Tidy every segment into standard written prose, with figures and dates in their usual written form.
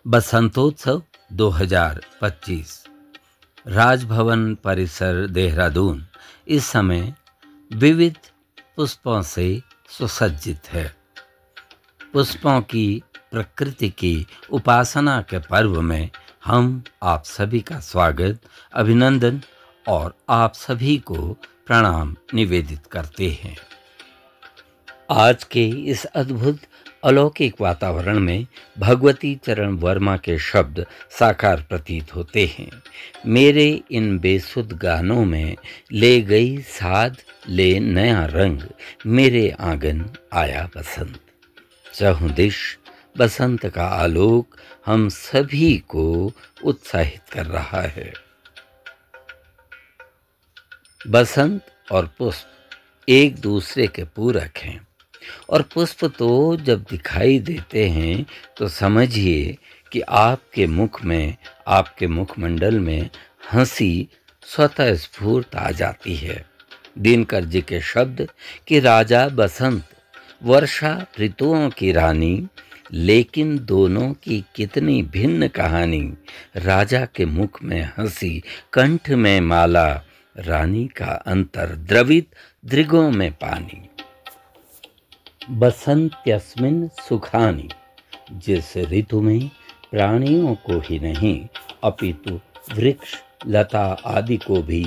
बसंतोत्सव 2025 राजभवन परिसर देहरादून इस समय विविध पुष्पों से सुसज्जित है। पुष्पों की प्रकृति की उपासना के पर्व में हम आप सभी का स्वागत, अभिनंदन और आप सभी को प्रणाम निवेदित करते हैं। आज के इस अद्भुत अलौकिक वातावरण में भगवती चरण वर्मा के शब्द साकार प्रतीत होते हैं। मेरे इन बेसुध गानों में ले गई साध ले नया रंग, मेरे आंगन आया बसंत। चहुं दिश बसंत का आलोक हम सभी को उत्साहित कर रहा है। बसंत और पुष्प एक दूसरे के पूरक हैं और पुष्प तो जब दिखाई देते हैं तो समझिए कि आपके मुख में, आपके मुखमंडल में हंसी स्वतः स्फूर्त आ जाती है। दिनकर जी के शब्द कि राजा बसंत, वर्षा ऋतुओं की रानी, लेकिन दोनों की कितनी भिन्न कहानी। राजा के मुख में हंसी, कंठ में माला, रानी का अंतर द्रवित दृगों में पानी। बसंत्यस्मिन् सुखानि, जिस ऋतु में प्राणियों को ही नहीं अपितु वृक्ष लता आदि को भी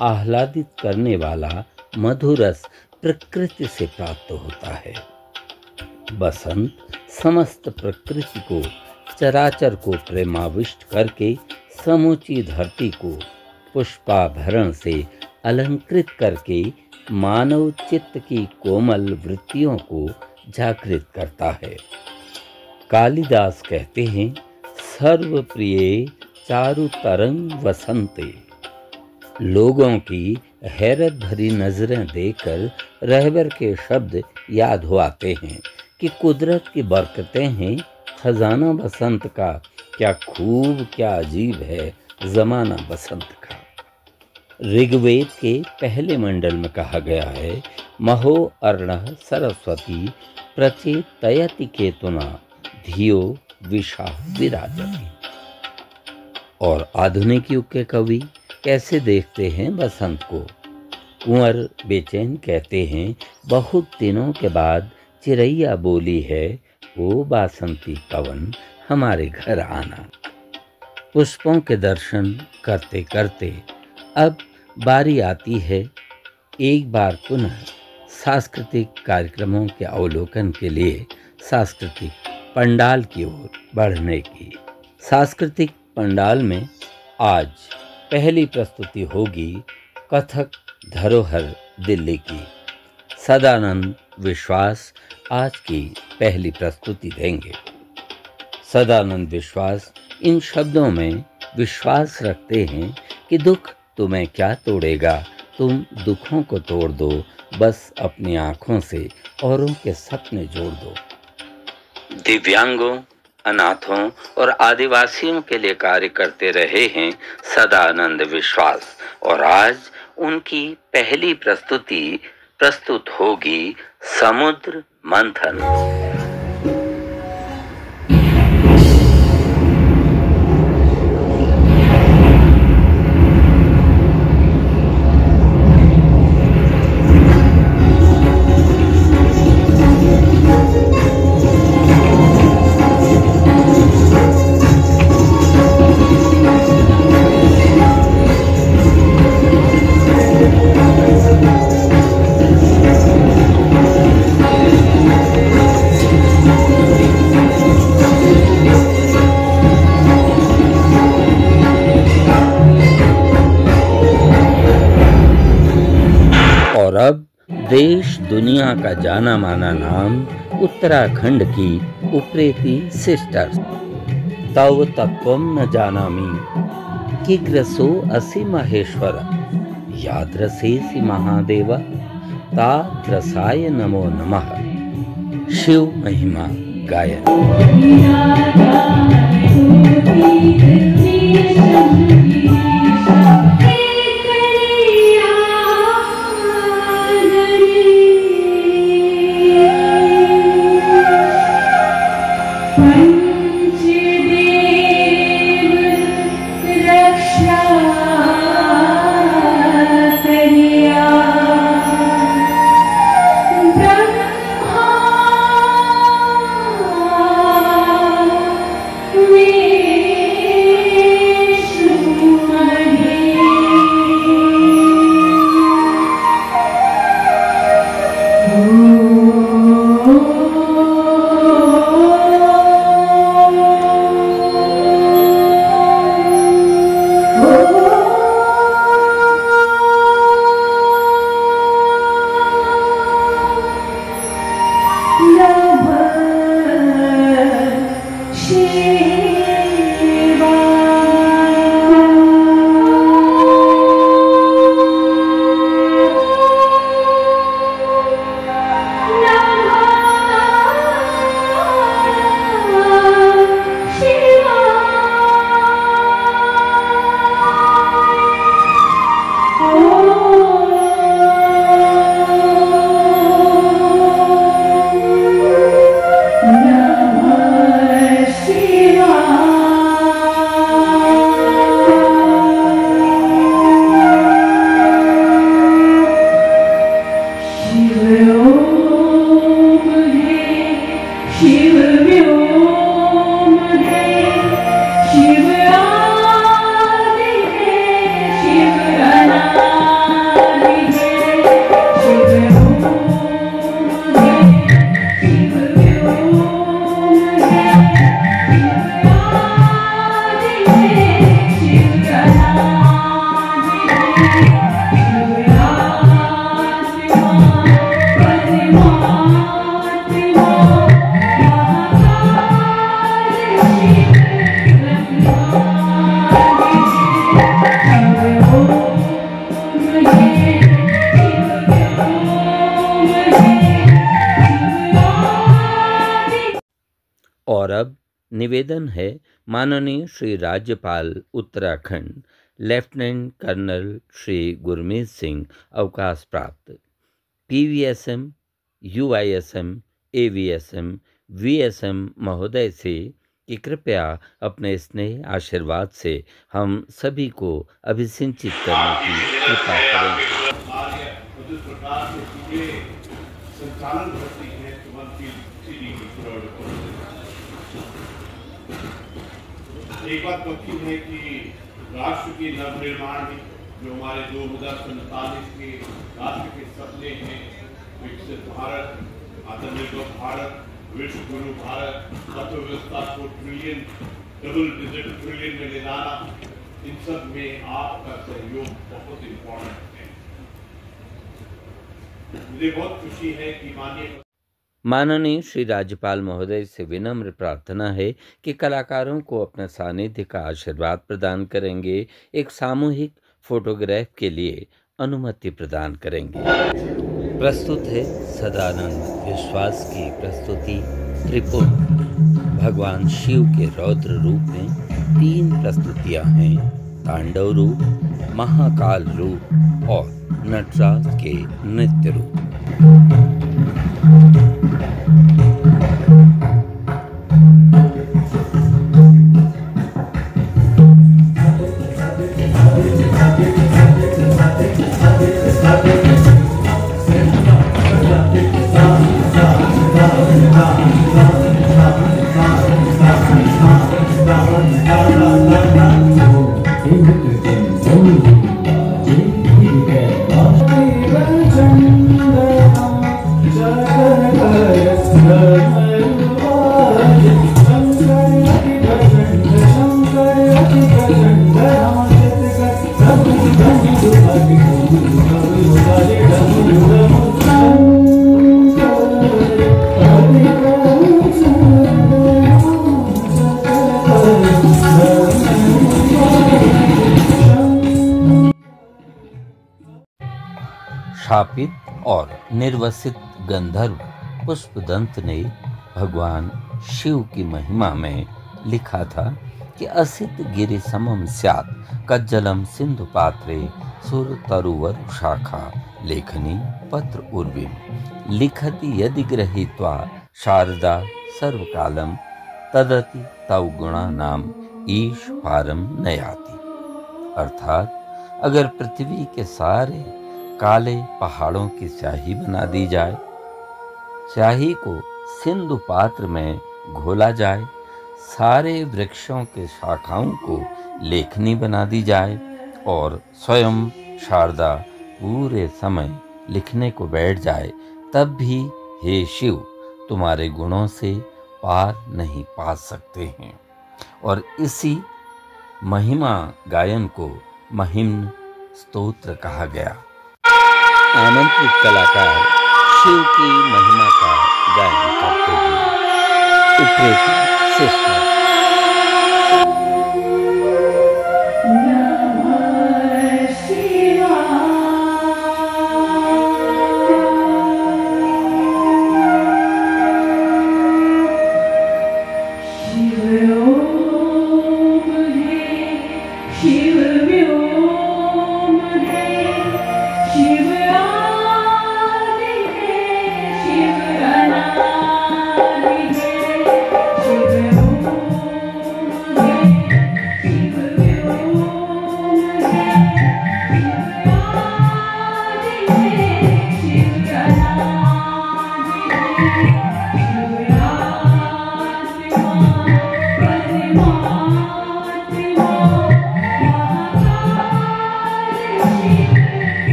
आह्लादित करने वाला मधुरस प्रकृति से प्राप्त होता है। बसंत समस्त प्रकृति को, चराचर को प्रेमाविष्ट करके समूची धरती को पुष्पाभरण से अलंकृत करके मानव चित्त की कोमल वृत्तियों को जागृत करता है। कालिदास कहते हैं, सर्वप्रिय चारु तरंग वसंते। लोगों की हैरत भरी नजरें देखकर रहबर के शब्द याद हो आते हैं कि कुदरत की बरकतें हैं, खजाना बसंत का, क्या खूब क्या अजीब है जमाना बसंत का। ऋग्वेद के पहले मंडल में कहा गया है, महो अर्णः सरस्वती प्रचेतयति केतुना धियो विषा विराजति। और आधुनिक युग के कवि कैसे देखते हैं बसंत को। कुंवर बेचैन कहते हैं, बहुत दिनों के बाद चिरैया बोली है, ओ बासंती पवन हमारे घर आना। पुष्पों के दर्शन करते करते अब बारी आती है एक बार पुनः सांस्कृतिक कार्यक्रमों के अवलोकन के लिए सांस्कृतिक पंडाल की ओर बढ़ने की। सांस्कृतिक पंडाल में आज पहली प्रस्तुति होगी कथक धरोहर दिल्ली की। सदानंद विश्वास आज की पहली प्रस्तुति देंगे। सदानंद विश्वास इन शब्दों में विश्वास रखते हैं कि दुख तुम्हें क्या तोड़ेगा, तुम दुखों को तोड़ दो, बस अपनी आंखों से औरों के सपने जोड़ दो। दिव्यांगों, अनाथों और आदिवासियों के लिए कार्य करते रहे हैं सदानंद विश्वास, और आज उनकी पहली प्रस्तुति प्रस्तुत होगी समुद्र मंथन। और अब देश दुनिया का जाना माना नाम उत्तराखंड की उप्रेती सिस्टर्स। तव तत्वं न जानामि किग्रसो असि महेश्वर, याद्रसेसि महादेव ताद्रसाय नमो नमः। शिव महिमा गायन। पंचदेव व्योम है, शिव आदि है, शिव अनादि है, शिव ओम है, शिव व्योम है, शिव आदि है, शिव अनादि है, शिव आत्मा परमात्मा महाकाल शिव ब्रह्मादि शिव ओम है, शिव व्योम है, शिव आदि। और अब निवेदन है माननीय श्री राज्यपाल उत्तराखंड लेफ्टिनेंट कर्नल श्री गुरमीत सिंह अवकाश प्राप्त पीवीएसएम, यूआईएसएम, एवीएसएम, वीएसएम महोदय से कि कृपया अपने स्नेह आशीर्वाद से हम सभी को अभिसिंचित करने की कृपा करें। जिस प्रकार से चीजें संचालन करती हैं तुरंत की सीधी एक बात पक्की है कि राष्ट्र के नवनिर्माण में जो हमारे 2047 के राष्ट्र के सपने हैं, विकसित भारत, आत्मनिर्भर भारत, विश्व गुरु भारत, अर्थव्यवस्था को ट्रिलियन, डबल डिजिट ट्रिलियन में ले जाना, इन सब में आपका सहयोग बहुत इम्पोर्टेंट है। मुझे बहुत खुशी है कि माननीय श्री राज्यपाल महोदय से विनम्र प्रार्थना है कि कलाकारों को अपने सानिध्य का आशीर्वाद प्रदान करेंगे, एक सामूहिक फोटोग्राफ के लिए अनुमति प्रदान करेंगे। प्रस्तुत है सदानंद विश्वास की प्रस्तुति त्रिपुर। भगवान शिव के रौद्र रूप में 3 प्रस्तुतियां हैं, तांडव रूप, महाकाल रूप और नटराज के नृत्य रूप। शापित और निर्वसित गंधर्व पुष्पदंत ने भगवान शिव की महिमा में लिखा था कि असित गिरि समम स्यात् कज्जलम सिंधु पात्रे सुर तरुवर शाखा लेखनी पत्र उर्विम लिखति यदि गृहीत्वा शारदा सर्वकालम तदति तव गुणा नाम ईश पारम नयाति। अर्थात अगर पृथ्वी के सारे काले पहाड़ों की स्याही बना दी जाए, स्याही को सिंधु पात्र में घोला जाए, सारे वृक्षों के शाखाओं को लेखनी बना दी जाए और स्वयं शारदा पूरे समय लिखने को बैठ जाए, तब भी हे शिव तुम्हारे गुणों से पार नहीं पा सकते हैं। और इसी महिमा गायन को महिम्न स्तोत्र कहा गया। आमंत्रित कलाकार शिव की महिमा का गायन करते हुए उप्रेती सिस्टर। शिव